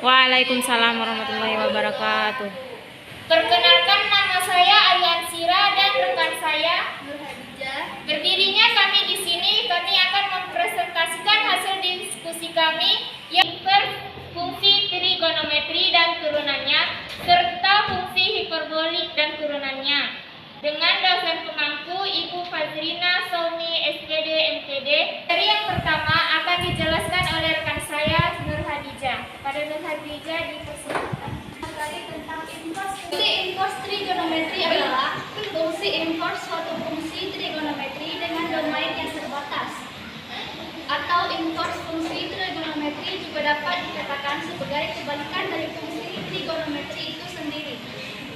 Waalaikumsalam warahmatullahi wabarakatuh. Perkenalkan, nama saya Aliansira dan rekan saya Nur Hadijah. Berdirinya kami di sini, kami akan mempresentasikan hasil diskusi kami yang fungsi trigonometri dan turunannya serta fungsi hiperbolik dan turunannya dengan dosen pemangku Ibu Fazrina Somi SPD MTD. Dari yang pertama akan dijelaskan oleh rekan saya Nur Hadijah. Pada Nur Hadijah dipersilakan. Tentang inverse trigonometri adalah fungsi inverse suatu fungsi trigonometri dengan domain yang terbatas. Atau inverse fungsi trigonometri juga dapat dikatakan sebagai kebalikan dari fungsi trigonometri itu sendiri.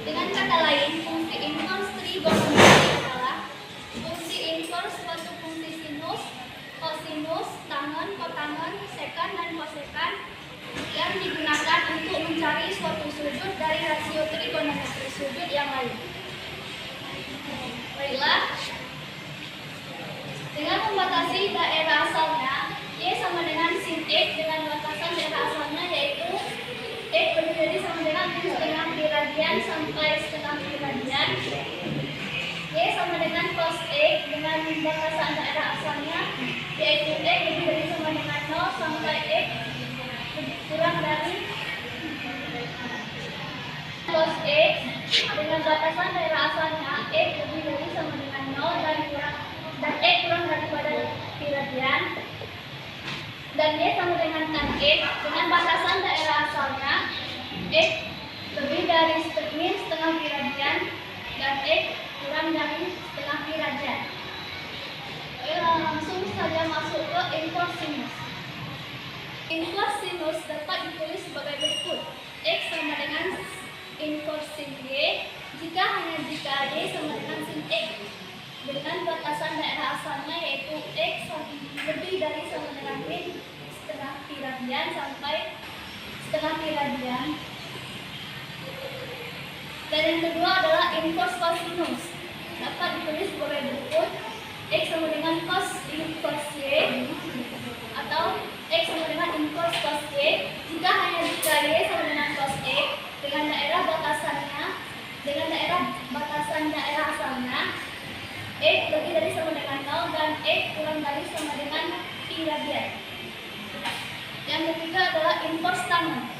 Dengan kata lain, fungsi inverse trigonometri adalah fungsi inverse suatu fungsi sinus, kosinus, tangen, kotangen, sekan, dan kosekan yang digunakan untuk mencari suatu sudut dari rasio trigonometri sudut yang lain. Baiklah, dengan membatasi daerah asalnya, Y sama dengan sin X dengan batasan daerah asalnya yaitu X lebih dari sama dengan setengah pi radian sampai setengah pi radian. Y sama dengan cos X dengan batasan daerah asalnya yaitu X lebih dari sama dengan 0 sampai X kurang dari cos X dengan batasan daerah asalnya X lebih dari sama dengan 0 dan X kurang daripada pi radian, dan Y sama dengan tan X dengan batasan daerah asalnya X lebih dari setengah pi radian dan X kurang dari setengah pi radian. Langsung saja masuk ke inverse sinus. Inverse sinus dapat ditulis sebagai berikut: X sama dengan inverse sin Y jika Y sama dengan sin X dengan batasan daerah asalnya yaitu X lebih dari sama dengan setengah pi radian sampai setengah pi radian. Dan yang kedua adalah inverse cosinus dapat ditulis sebagai berikut: X sama dengan cos inverse Y atau X sama dengan inverse cos Y jika Y sama dengan cos X dengan daerah batasan daerah asalnya X lebih dari sama dengan 0 dan X kurang dari sama dengan pi radian. Yang ketiga adalah inverse tangen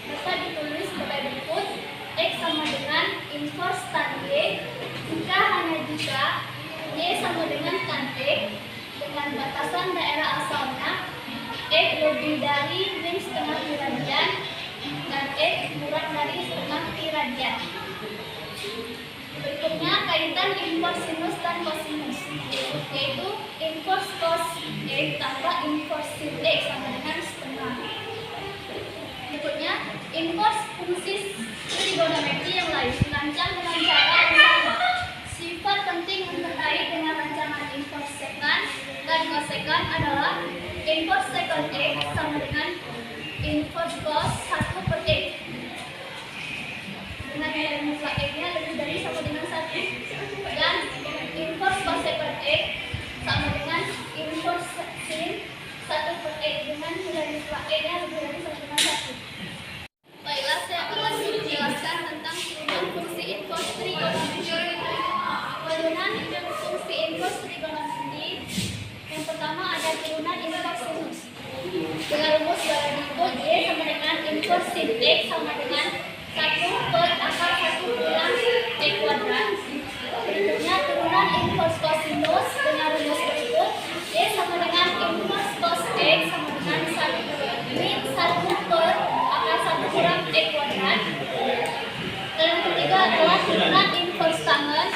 dapat ditulis sebagai berikut: X sama dengan inverse tan Y jika Y sama dengan tan X dengan batasan daerah asalnya X lebih dari setengah pi radian dan X kurang dari setengah pi radian. Berikutnya kaitan inverse sinus dan cosinus, yaitu inverse cos X tambah inverse sin X sama dengan setengah. Berikutnya inverse fungsi trigonometri yang lain dirancang dengan cara yang sama. Sifat penting yang terkait dengan rancangan inverse sekan dan kosekan adalah inverse secant X sama dengan inverse cos 1 per X dengan nilai mutlak X-nya lebih dari sama dengan 1, dan inverse cosecant X sama dengan inverse sin 1 per X dengan nilai mutlak X-nya lebih dari sama dengan 1. Baiklah, saya akan menjelaskan tentang turunan fungsi inverse trigonometri. Turunan fungsi inverse trigonometri yang pertama ada turunan inverse sinus dengan rumus berikut: Y sama dengan inverse sin X sama dengan 1 per akar 1 kurang X kuadrat. Berikutnya turunan inverse cosinus dengan rumus berikut: Y sama dengan inverse cos X sama dengan 1 per akar 1 kurang X kuadrat. Dan yang ketiga adalah turunan inverse tangen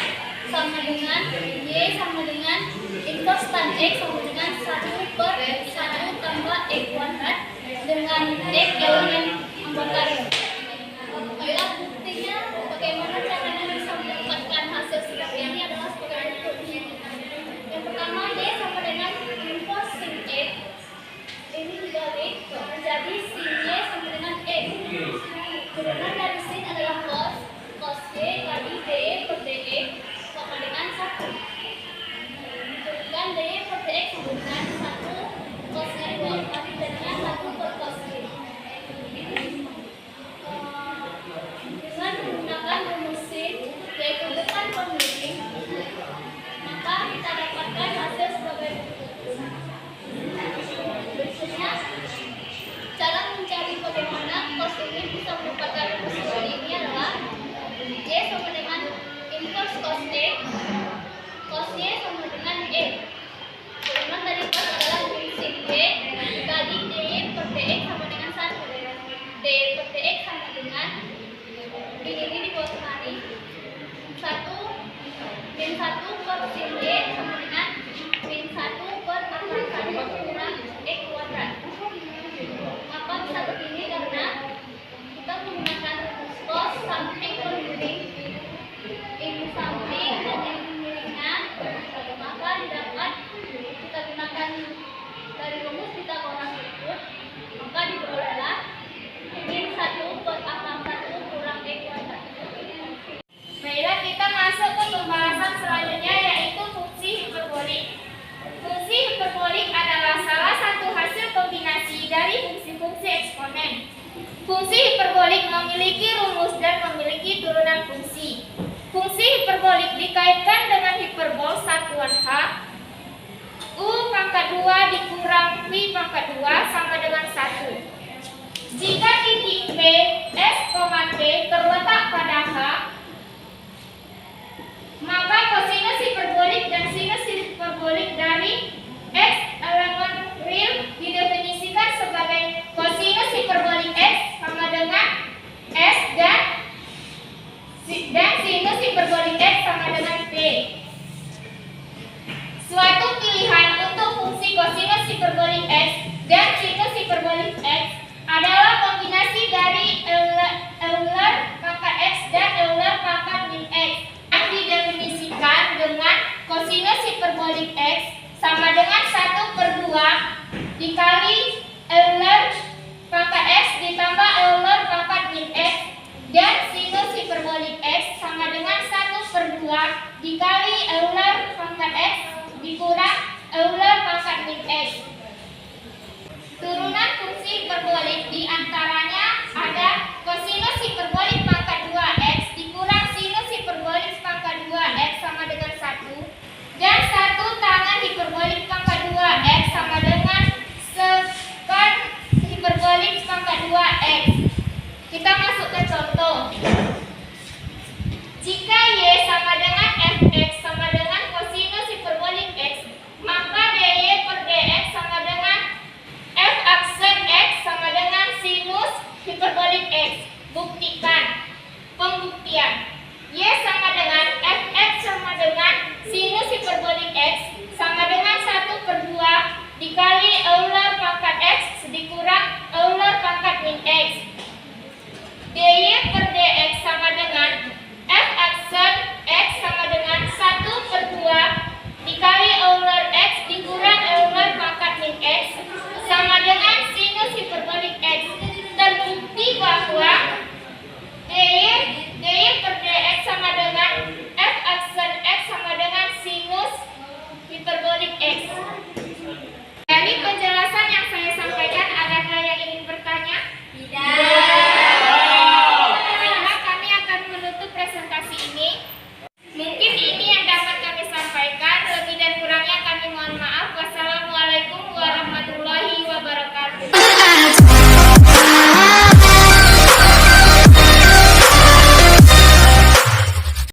sama dengan Y sama dengan inverse tan X sama dengan 1 per 1 tambah X kuadrat dengan X elemen anggota real. Baiklah, buktinya bagaimana caranya bisa mendapatkan hasil seperti ini adalah sebagai berikut. Yang pertama, Y sama dengan inverse sin X ini dibalik menjadi sin Y sama dengan X. Turunan dari sin adalah cos Y kali DY per DX sama dengan 1. Dan DY per DX sama dengan 1 cos Y kali dengan 1 per cos Y. ini bisa merupakan rumus ini adalah Y sama dengan inverse cos X, cos Y sama dengan E. Turunan dari cos adalah sin Y dikali DY per DX sama dengan 1. DY per DX sama dengan ini di bawah kemari 1 per sin Y sama dengan min 1 per akar 1 kurang X kuadrat. Maka bisa begini karena kita menggunakan rumus cos samping per miring, ini samping dan ini miringnya, maka didapat kita gunakan dari rumus Pythagoras berikut, maka diperolehlah min 1 per akar 1 kurang X kuadrat. Baiklah, kita masuk ke pembahasan selanjutnya, yaitu fungsi hiperbolik. Fungsi hiperbolik adalah salah satu hasil kombinasi dari fungsi-fungsi eksponen. Fungsi hiperbolik memiliki rumus dan memiliki turunan fungsi. Fungsi hiperbolik dikaitkan dengan hiperbol satuan H. U pangkat 2 dikurang V pangkat 2 sama dengan 1. Jika titik P, S, T terletak pada H, maka kosinus hiperbolik dan sinus hiperbolik dari X elemen real didefinisikan sebagai kosinus hiperbolik X sama dengan S dan sinus hiperbolik X sama dengan P. Suatu pilihan untuk fungsi kosinus hiperbolik X dan sinus hiperbolik X adalah kombinasi dari Euler pangkat X dan Euler pangkat min X yang didefinisikan dengan kosinus hiperbolik X sama dengan 1/2 dikali Euler pangkat X ditambah Euler pangkat min X, dan sinus hiperbolik X sama dengan 1/2 dikali Euler pangkat X dikurang Euler pangkat min X. Turunan fungsi hiperbolik diantaranya ada kosinus hiperbolik pangkat 2x dikurang sinus hiperbolik pangkat 2x sama dengan 1, dan satu tangan hiperbolik pangkat 2x sama dengan sekon hiperbolik pangkat 2x. Kita masuk ke contoh. Jika Y sama dengan fx sama dengan kosinus hiperbolik x, maka dy per dx sama dengan f aksen x sama dengan sinus hiperbolik x. Buktikan. Pembuktian. Y sama dengan fx sama dengan sinus hiperbolik x sama dengan 1/2 dikali Euler pangkat x dikurang Euler pangkat